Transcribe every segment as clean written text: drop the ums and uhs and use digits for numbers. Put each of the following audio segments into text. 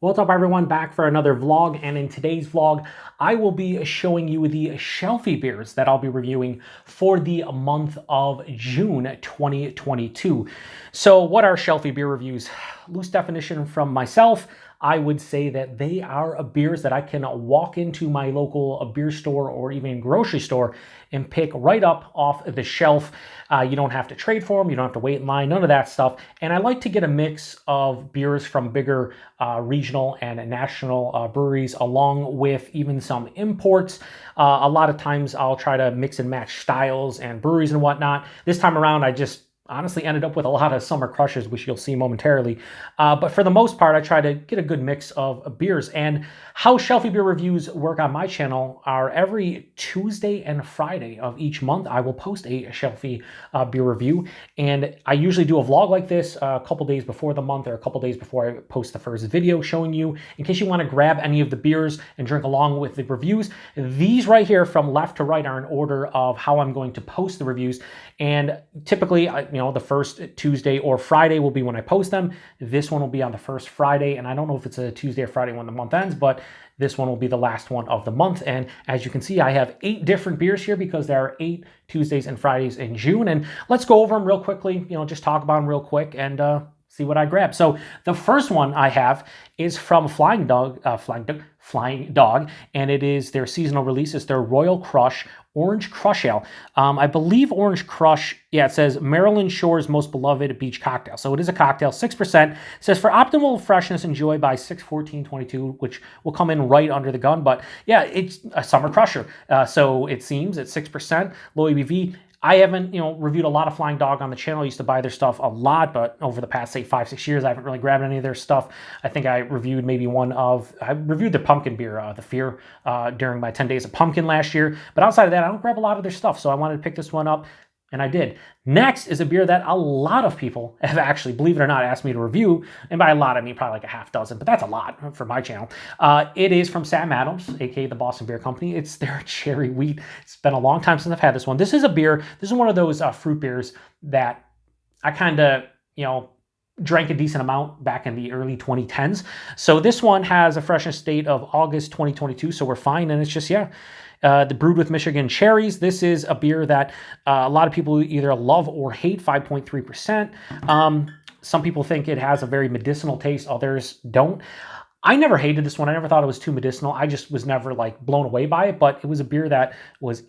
What's up everyone, back for another vlog, and in today's vlog I will be showing you the Shelfie beers that I'll be reviewing for the month of June 2022. So what are Shelfie beer reviews? Loose definition from myself, I would say that they are beers that I can walk into my local beer store or even grocery store and pick right up off the shelf. You don't have to trade for them, you don't have to wait in line, none of that stuff. And I like to get a mix of beers from bigger regional and national breweries, along with even some imports. A lot of times I'll try to mix and match styles and breweries and whatnot. This time around I just honestly ended up with a lot of summer crushers, which you'll see momentarily. But for the most part, I try to get a good mix of beers. And how Shelfie beer reviews work on my channel are every Tuesday and Friday of each month, I will post a Shelfie beer review. And I usually do a vlog like this a couple days before the month, or a couple days before I post the first video showing you, in case you want to grab any of the beers and drink along with the reviews. These right here from left to right are in order of how I'm going to post the reviews. And typically, the first Tuesday or Friday will be when I post them. This one will be on the first Friday, and I don't know if it's a Tuesday or Friday when the month ends, but this one will be the last one of the month. And as you can see, I have 8 different beers here because there are 8 Tuesdays and Fridays in June. And let's go over them real quickly, just talk about them real quick and see what I grab. So the first one I have is from Flying Dog, and it is their seasonal release. It's their Royal Crush Orange Crush Ale. I believe Orange Crush, it says Maryland Shore's most beloved beach cocktail. So it is a cocktail, 6%. It says for optimal freshness, enjoy by 6/14/22, which will come in right under the gun. But yeah, it's a summer crusher. So it seems at 6%, low ABV. I haven't, reviewed a lot of Flying Dog on the channel. I used to buy their stuff a lot, but over the past, say, 5-6 years, I haven't really grabbed any of their stuff. I think I reviewed I reviewed the pumpkin beer, the Fear, during my 10 Days of Pumpkin last year. But outside of that, I don't grab a lot of their stuff, so I wanted to pick this one up, and I did. Next is a beer that a lot of people have actually, believe it or not, asked me to review. And by a lot, I mean probably like a half dozen, but that's a lot for my channel. It is from Sam Adams, aka the Boston Beer Company. It's their Cherry Wheat. It's been a long time since I've had this one. This is a beer, this is one of those fruit beers that I kind of, drank a decent amount back in the early 2010s. So this one has a freshness date of August 2022, so we're fine. And it's just, the brewed with Michigan cherries. This is a beer that a lot of people either love or hate, 5.3%. Some people think it has a very medicinal taste, others don't. I never hated this one. I never thought it was too medicinal. I just was never blown away by it, but it was a beer that was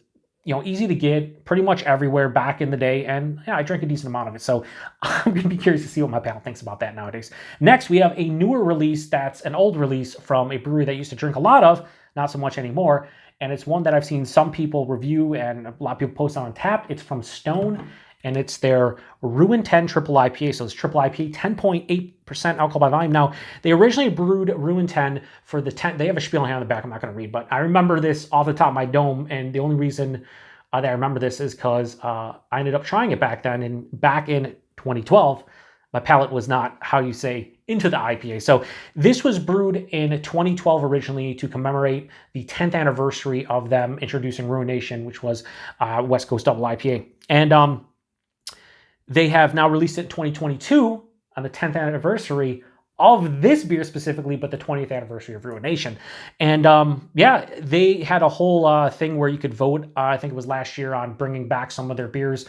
easy to get pretty much everywhere back in the day. And I drank a decent amount of it. So I'm going to be curious to see what my pal thinks about that nowadays. Next, we have a newer release that's an old release from a brewery that I used to drink a lot of, not so much anymore. And it's one that I've seen some people review and a lot of people post on Untappd. It's from Stone, and it's their Ruin 10 Triple IPA. So it's Triple IPA, 10.8% alcohol by volume. Now, they originally brewed Ruin 10 for the 10. They have a spiel here on the back I'm not going to read, but I remember this off the top of my dome. And the only reason that I remember this is because I ended up trying it back then. And back in 2012, my palate was not, into the IPA. So this was brewed in 2012 originally to commemorate the 10th anniversary of them introducing Ruination, which was West Coast Double IPA. And they have now released it in 2022 on the 10th anniversary of this beer specifically, but the 20th anniversary of Ruination. And they had a whole thing where you could vote, I think it was last year, on bringing back some of their beers.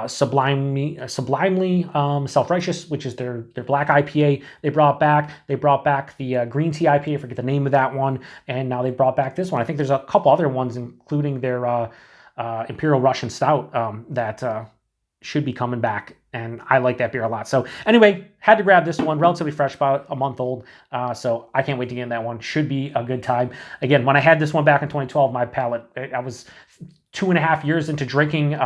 Sublimely Self-Righteous, which is their black IPA, they brought back. They brought back the green tea IPA, I forget the name of that one, and now they brought back this one. I think there's a couple other ones, including their Imperial Russian Stout that should be coming back, and I like that beer a lot. So anyway, had to grab this one, relatively fresh, about a month old, so I can't wait to get in that one. Should be a good time. Again, when I had this one back in 2012, my palate, I was 2.5 years into drinking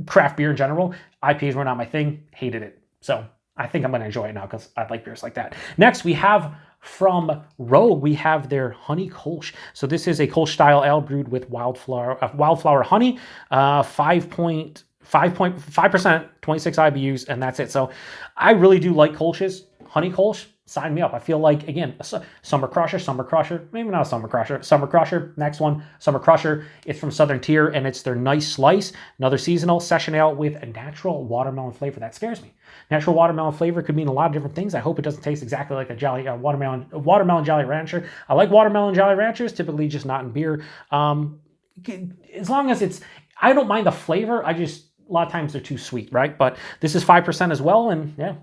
craft beer in general. IPAs were not my thing, hated it. So I think I'm going to enjoy it now because I like beers like that. Next, we have from Rogue, we have their Honeycolsh. So this is a Kolsch style ale brewed with wildflower honey, 5.5%, 26 IBUs, and that's it. So I really do like Kolsch's. Honeycolsh, sign me up. I feel like, again, Summer Crusher, maybe not a Summer Crusher, next one, Summer Crusher. It's from Southern Tier, and it's their Nice Slice, another seasonal session ale with a natural watermelon flavor. That scares me. Natural watermelon flavor could mean a lot of different things. I hope it doesn't taste exactly like a Jolly watermelon Jolly Rancher. I like watermelon Jolly Ranchers, typically just not in beer. As long as it's, I don't mind the flavor. A lot of times they're too sweet, right? But this is 5% as well, and yeah,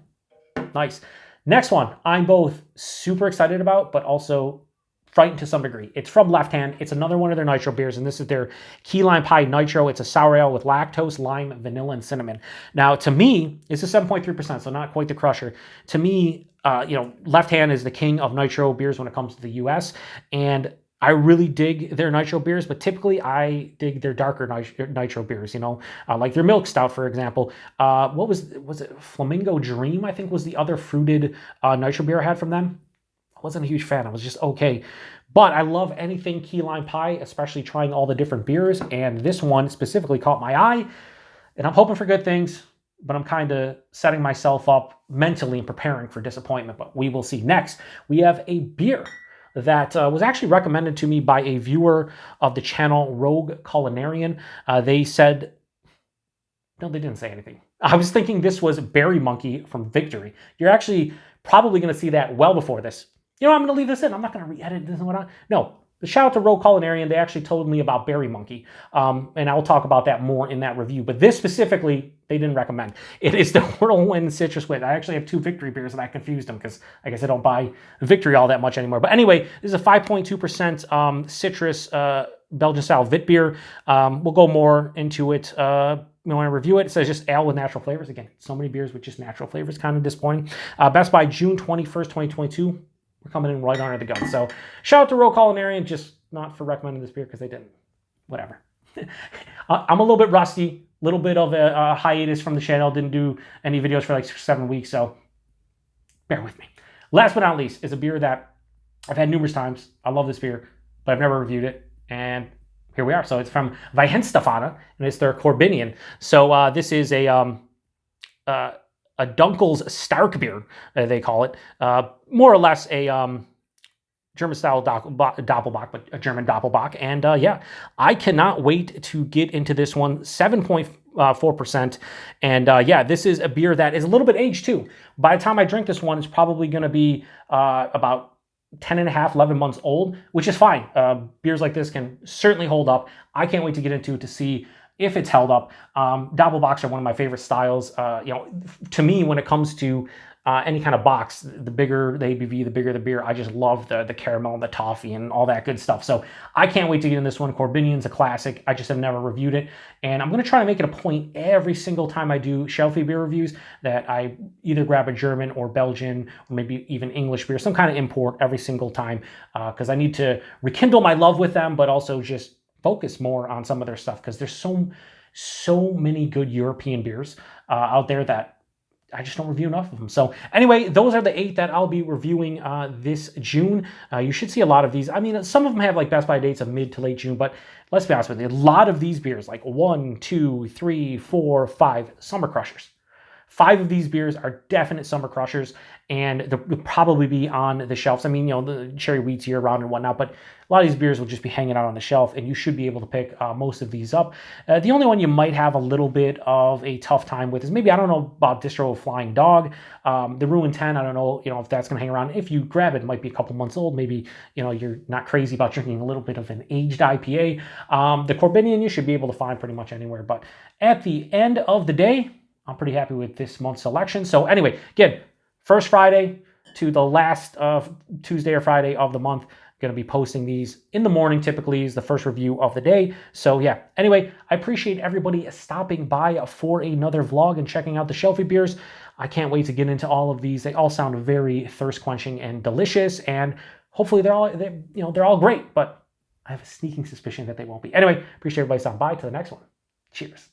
nice. Next one, I'm both super excited about, but also frightened to some degree. It's from Left Hand. It's another one of their nitro beers, and this is their Key Lime Pie Nitro. It's a sour ale with lactose, lime, vanilla, and cinnamon. Now, to me, it's a 7.3%, so not quite the crusher. To me, Left Hand is the king of nitro beers when it comes to the U.S., and I really dig their nitro beers, but typically I dig their darker nitro beers, like their Milk Stout, for example. What was it? Flamingo Dream, I think, was the other fruited nitro beer I had from them. I wasn't a huge fan. I was just okay. But I love anything Key Lime Pie, especially trying all the different beers, and this one specifically caught my eye, and I'm hoping for good things, but I'm kind of setting myself up mentally and preparing for disappointment, but we will see. Next, we have a beer that was actually recommended to me by a viewer of the channel, Rogue Culinarian. They said, no, they didn't say anything. I was thinking this was Berry Monkey from Victory. You're actually probably going to see that well before this. I'm going to leave this in. I'm not going to re-edit this and whatnot. No, shout out to Rogue Culinarian. They actually told me about Berry Monkey, and I'll talk about that more in that review. But this specifically, they didn't recommend. It is the Whirlwind Citrus Wit. I actually have two Victory beers, and I confused them because I guess I don't buy Victory all that much anymore. But anyway, this is a 5.2% citrus Belgian-style Vit beer. We'll go more into it when I review it. It says just ale with natural flavors. Again, so many beers with just natural flavors, kind of disappointing. Best by June 21st, 2022. We're coming in right under the gun. So shout out to Rogue Culinarian, just not for recommending this beer because they didn't. Whatever. I'm a little bit rusty, a little bit of a hiatus from the channel. Didn't do any videos for like 7 weeks, so bear with me. Last but not least is a beer that I've had numerous times. I love this beer, but I've never reviewed it, and here we are. So it's from Weihenstephaner, and it's their Corbinian. So this is a Dunkel's Stark beer, they call it. More or less a German-style Doppelbock, but a German Doppelbock. And yeah, I cannot wait to get into this one. 7.4%. And yeah, this is a beer that is a little bit aged too. By the time I drink this one, it's probably going to be about 10 and a half, 11 months old, which is fine. Beers like this can certainly hold up. I can't wait to get into it to see if it's held up. Doppelbocks are one of my favorite styles. To me, when it comes to any kind of box, the bigger the ABV, the bigger the beer. I just love the caramel and the toffee and all that good stuff. So I can't wait to get in this one. Corbinian's a classic. I just have never reviewed it. And I'm going to try to make it a point every single time I do Shelfie beer reviews that I either grab a German or Belgian or maybe even English beer, some kind of import every single time, because I need to rekindle my love with them, but also just focus more on some of their stuff, because there's so many good European beers out there that I just don't review enough of them. So anyway, those are the 8 that I'll be reviewing this June. You should see a lot of these. I mean, some of them have like Best By dates of mid to late June, but let's be honest with you, a lot of these beers, like 1, 2, 3, 4, 5 summer crushers. 5 of these beers are definite summer crushers, and they'll probably be on the shelves. I mean, the cherry wheat's year round and whatnot, but a lot of these beers will just be hanging out on the shelf, and you should be able to pick most of these up. The only one you might have a little bit of a tough time with is maybe, I don't know about Distro Flying Dog. The Ruin 10, I don't know, if that's going to hang around. If you grab it, it might be a couple months old. Maybe, you're not crazy about drinking a little bit of an aged IPA. The Corbinian you should be able to find pretty much anywhere. But at the end of the day, I'm pretty happy with this month's selection. So anyway, again, first Friday to the last Tuesday or Friday of the month, going to be posting these in the morning. Typically is the first review of the day. So yeah, anyway, I appreciate everybody stopping by for another vlog and checking out the Shelfie beers. I can't wait to get into all of these. They all sound very thirst quenching and delicious, and hopefully they're all great, but I have a sneaking suspicion that they won't be. Anyway, appreciate everybody stopping by. To the next one. Cheers.